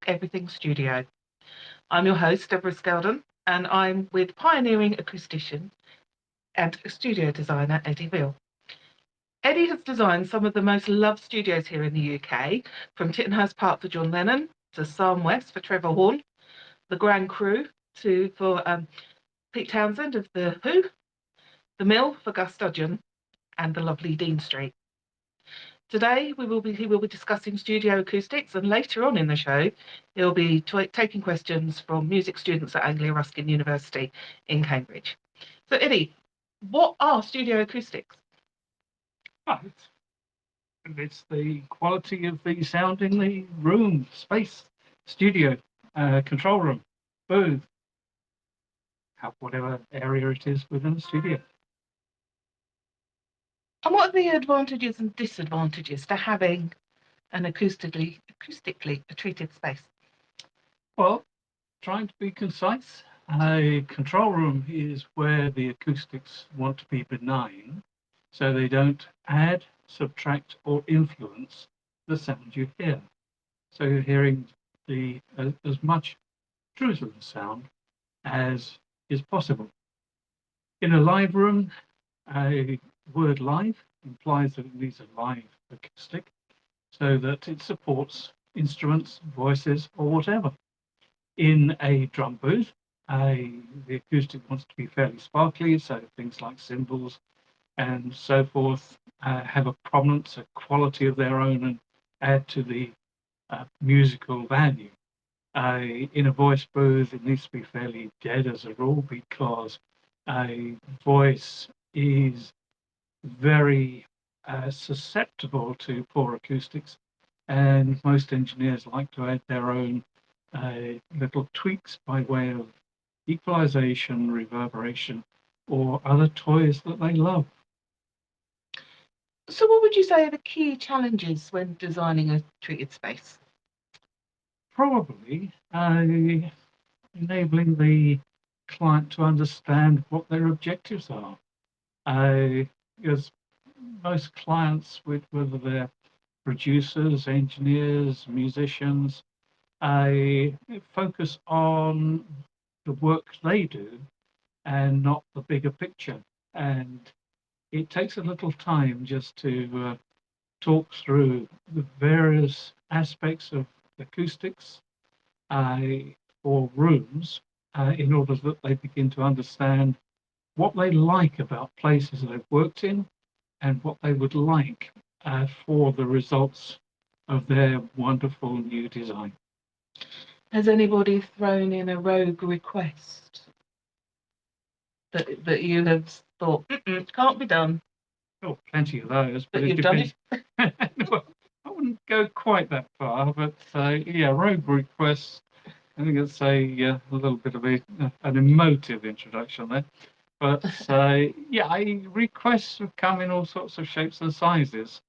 Everything Studio. I'm your host, Deborah Skeldon, and I'm with pioneering acoustician and studio designer Eddie Veale. Eddie has designed some of the most loved studios here in the UK, from Tittenhurst Park for John Lennon to Psalm West for Trevor Horn, the Grand Crew for Pete Townshend of The Who, the Mill for Gus Dudgeon, and the lovely Dean Street. Today he will be discussing studio acoustics, and later on in the show, he'll be taking questions from music students at Anglia Ruskin University in Cambridge. So, Eddie, what are studio acoustics? Right. And it's the quality of the sound in the room, space, studio, control room, booth, whatever area it is within the studio. And what are the advantages and disadvantages to having an acoustically treated space? Well, trying to be concise, a control room is where the acoustics want to be benign, so they don't add, subtract, or influence the sound you hear. So you're hearing as much truth of the sound as is possible. In a live room, a word live implies that it needs a live acoustic so that it supports instruments, voices, or whatever. In a drum booth, the acoustic wants to be fairly sparkly, so things like cymbals and so forth have a prominence, a quality of their own, and add to the musical value. In a voice booth, it needs to be fairly dead as a rule because a voice is very susceptible to poor acoustics, and most engineers like to add their own little tweaks by way of equalization, reverberation, or other toys that they love. So, what would you say are the key challenges when designing a treated space? Probably enabling the client to understand what their objectives are. Because most clients, whether they're producers, engineers, musicians, focus on the work they do and not the bigger picture. And it takes a little time just to talk through the various aspects of acoustics uh, for rooms in order that they begin to understand what they like about places they've worked in and what they would like for the results of their wonderful new design. Has anybody thrown in a rogue request that you have thought can't be done? Oh, plenty of those, but But it you've done depends. it. Well, I wouldn't go quite that far, but yeah, rogue requests. I think it's a little bit of an emotive introduction there. But yeah, requests have come in all sorts of shapes and sizes.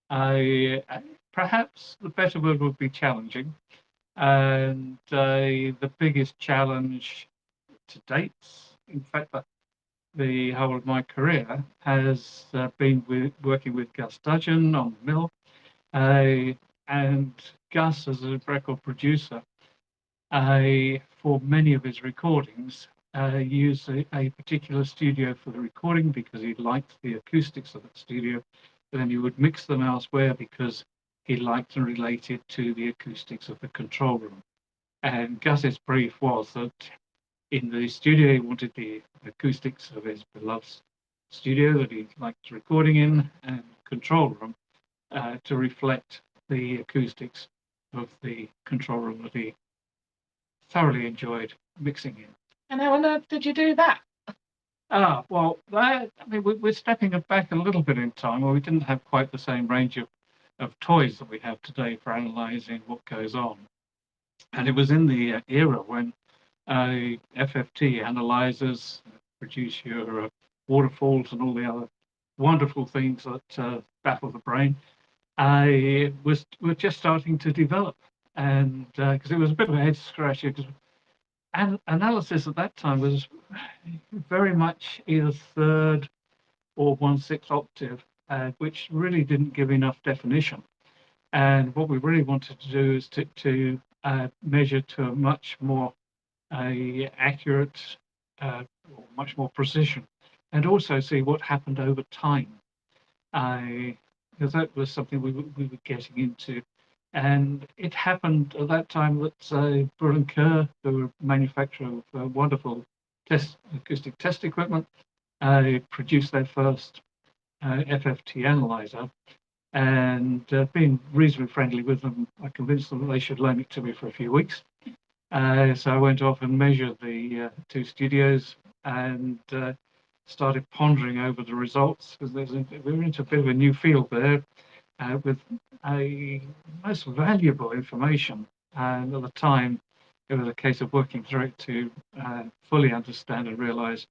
Perhaps the better word would be challenging. And the biggest challenge to date, in fact, the whole of my career has been working with Gus Dudgeon on the mill. And Gus, as a record producer, for many of his recordings, used a particular studio for the recording because he liked the acoustics of that studio. And then he would mix them elsewhere because he liked and related to the acoustics of the control room. And Gus's brief was that in the studio, he wanted the acoustics of his beloved studio that he liked recording in and control room to reflect the acoustics of the control room that he thoroughly enjoyed mixing in. And how on earth did you do that? Well, we're stepping back a little bit in time where we didn't have quite the same range of toys that we have today for analysing what goes on. And it was in the era when FFT analyzers produce your waterfalls and all the other wonderful things that baffle the brain. We're just starting to develop, and because it was a bit of a head scratcher, because analysis at that time was very much either third or 1/6 octave, which really didn't give enough definition. And what we really wanted to do is to measure to a much more accurate, or much more precision, and also see what happened over time. Because that was something we were getting into. And it happened at that time that Brill and Kerr, who were a manufacturer of wonderful acoustic test equipment, produced their first FFT analyzer. And being reasonably friendly with them, I convinced them that they should loan it to me for a few weeks. So I went off and measured the two studios and started pondering over the results, because we were into a bit of a new field there with a most valuable information. And at the time, it was a case of working through it to fully understand and realize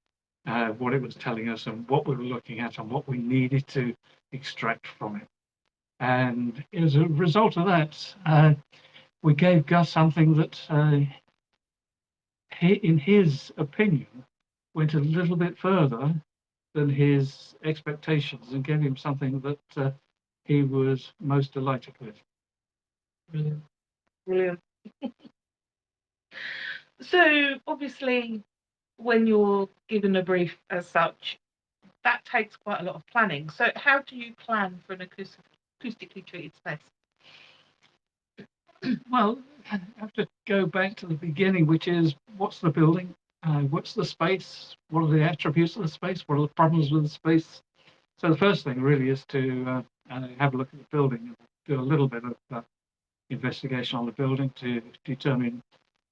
what it was telling us and what we were looking at and what we needed to extract from it. And as a result of that, we gave Gus something that, in his opinion, went a little bit further than his expectations and gave him something that he was most delighted with. Brilliant. Brilliant. So obviously, when you're given a brief as such, that takes quite a lot of planning. So how do you plan for an acoustically treated space? Well, I have to go back to the beginning, which is, what's the building? What's the space? What are the attributes of the space? What are the problems with the space? So the first thing really is to have a look at the building and do a little bit of investigation on the building to determine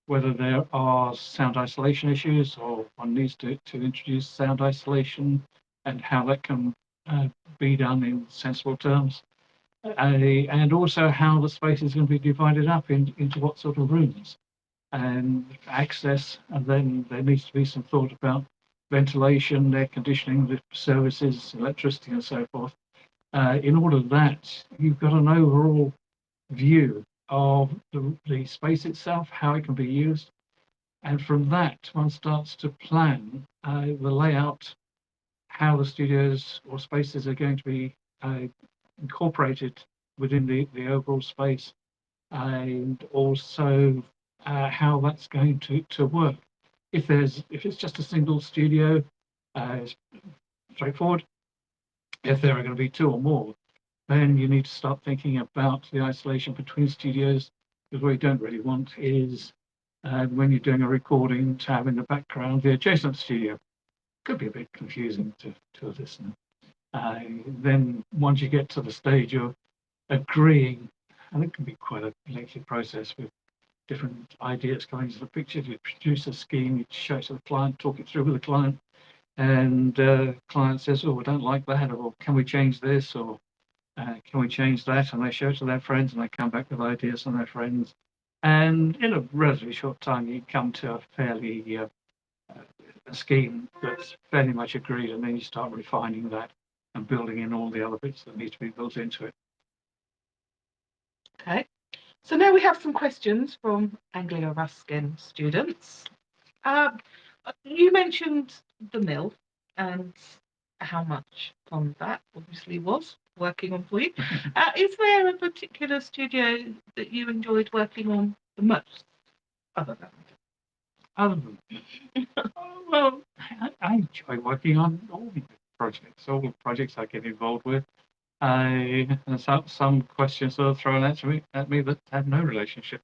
whether there are sound isolation issues, or one needs to introduce sound isolation, and how that can be done in sensible terms. And also how the space is going to be divided up into what sort of rooms and access. And then there needs to be some thought about ventilation, air conditioning, the services, electricity, and so forth. In order that you've got an overall view of the space itself, how it can be used. And from that, one starts to plan the layout, how the studios or spaces are going to be incorporated within the overall space, and also how that's going to work. If it's just a single studio, it's straightforward. If there are going to be two or more, then you need to start thinking about the isolation between studios, because what you don't really want is when you're doing a recording to have in the background the adjacent studio. Could be a bit confusing to a listener. Then once you get to the stage of agreeing, and it can be quite a lengthy process with different ideas coming into the picture. You produce a scheme, you show it to the client, talk it through with the client, and client says, "Oh, we don't like that," or "Can we change this?" or "Can we change that?" And they show it to their friends, and they come back with ideas from their friends. And in a relatively short time, you come to a fairly a scheme that's fairly much agreed, and then you start refining that and building in all the other bits that need to be built into it. Okay, so now we have some questions from Anglia Ruskin students. You mentioned the mill and how much fun that obviously was working on for you. Is there a particular studio that you enjoyed working on the most, other than? Well, I enjoy working on all the projects I get involved with. And some questions are thrown at me that have no relationship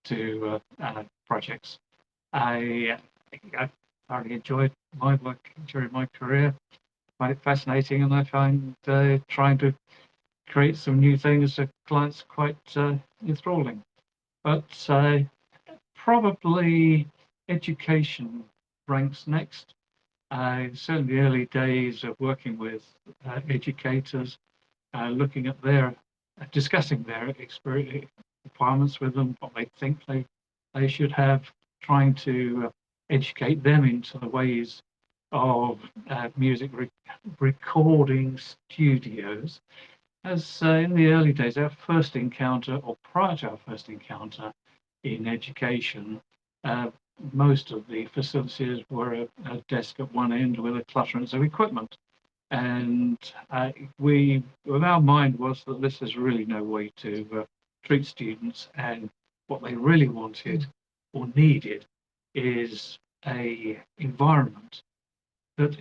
to projects. I thoroughly enjoyed my work during my career. I find it fascinating, and I find trying to create some new things for clients quite enthralling. But probably education ranks next. Certainly the early days of working with educators, looking at discussing their experience, requirements with them, what they think they should have, trying to educate them into the ways of music recording studios. As in the early days, our first encounter, or prior to our first encounter in education, most of the facilities were a desk at one end with a clutterance of equipment. And our mind was that this is really no way to treat students, and What they really wanted or needed is a environment that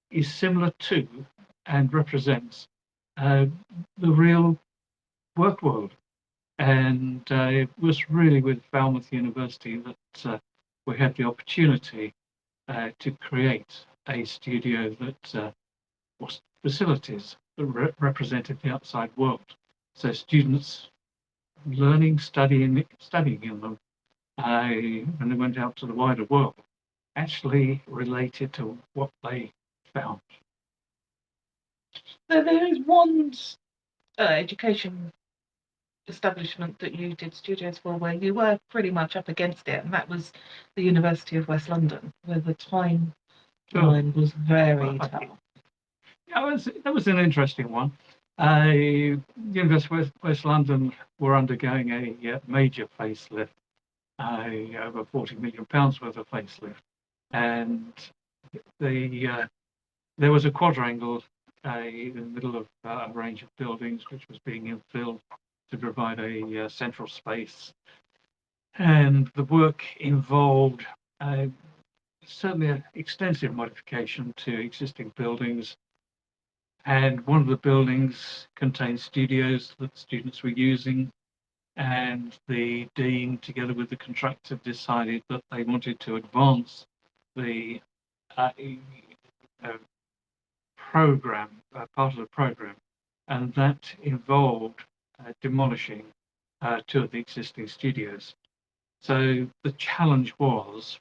is similar to and represents the real work world. And it was really with Falmouth University that we had the opportunity to create a studio that was facilities that represented the outside world. So students learning, studying in them, when they went out to the wider world, actually related to what they found. So there is one education establishment that you did studios for where you were pretty much up against it, and that was the University of West London, where the timeline was very tough. Yeah, that was an interesting one. University of West London were undergoing a major facelift, over £40 million worth of facelift, and there was a quadrangle in the middle of a range of buildings which was being infilled to provide a central space, and the work involved certainly an extensive modification to existing buildings. And one of the buildings contained studios that students were using, and the dean, together with the contractor, decided that they wanted to advance the program, part of the program, and that involved demolishing two of the existing studios. So the challenge was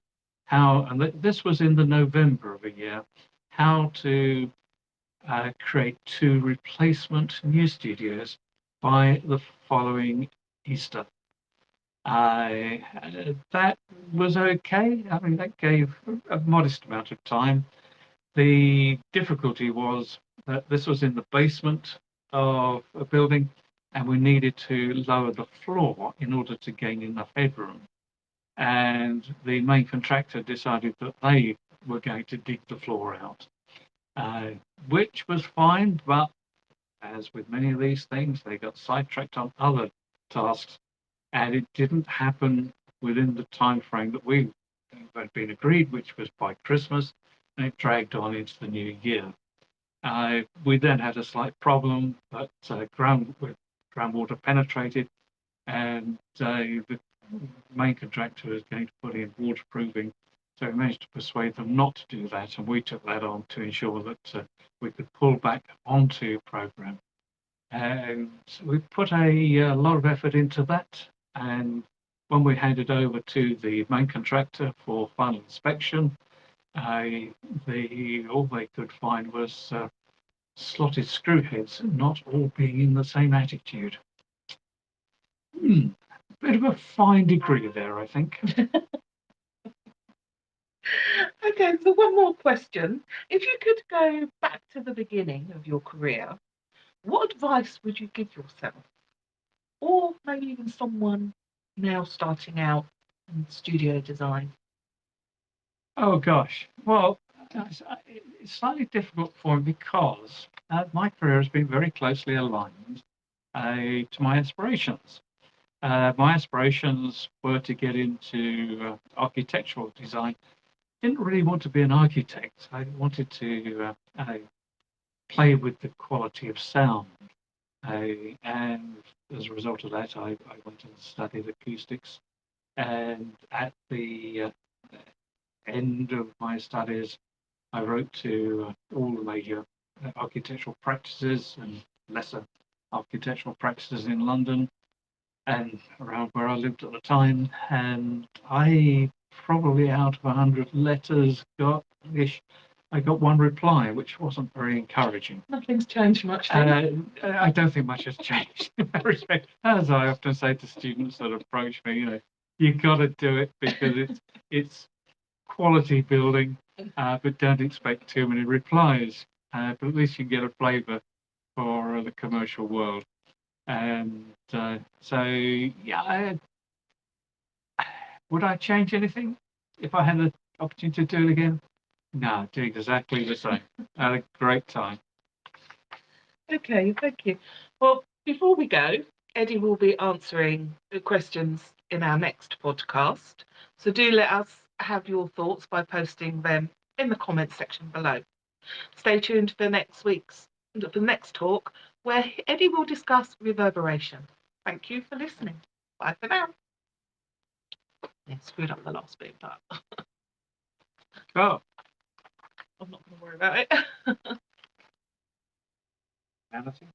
how, and this was in the November of a year, how to create two replacement new studios by the following Easter. That was okay. I mean, that gave a modest amount of time. The difficulty was that this was in the basement of a building, and we needed to lower the floor in order to gain enough headroom. And the main contractor decided that they were going to dig the floor out, which was fine, but as with many of these things, they got sidetracked on other tasks, and it didn't happen within the time frame that we had been agreed, which was by Christmas, and it dragged on into the new year. We then had a slight problem that groundwater penetrated, and the main contractor was going to put in waterproofing. So we managed to persuade them not to do that, and we took that on to ensure that we could pull back onto program. And we put a lot of effort into that. And when we handed over to the main contractor for final inspection, all they could find was slotted screw heads, not all being in the same attitude. Bit of a fine degree there, I think. Okay, so one more question. If you could go back to the beginning of your career, what advice would you give yourself? Or maybe even someone now starting out in studio design? Oh gosh, well, it's slightly difficult for me because my career has been very closely aligned to my aspirations. My aspirations were to get into architectural design. Didn't really want to be an architect. I wanted to play with the quality of sound. And as a result of that, I went and studied acoustics. And at the end of my studies, I wrote to all the major architectural practices and lesser architectural practices in London and around where I lived at the time. And I probably, out of 100 letters, I got one reply, which wasn't very encouraging. Nothing's changed much. I don't think much has changed in that respect. As I often say to students that approach me, you got to do it because it's quality building, but don't expect too many replies. But at least you get a flavour for the commercial world. And so, yeah, would I change anything if I had the opportunity to do it again? No, do exactly the same. I had a great time. Okay, thank you. Well, before we go, Eddie will be answering the questions in our next podcast. So do let us have your thoughts by posting them in the comments section below. Stay tuned for the next talk, where Eddie will discuss reverberation. Thank you for listening. Bye for now. Yeah, screwed up the last bit, but Oh, I'm not going to worry about it. anything?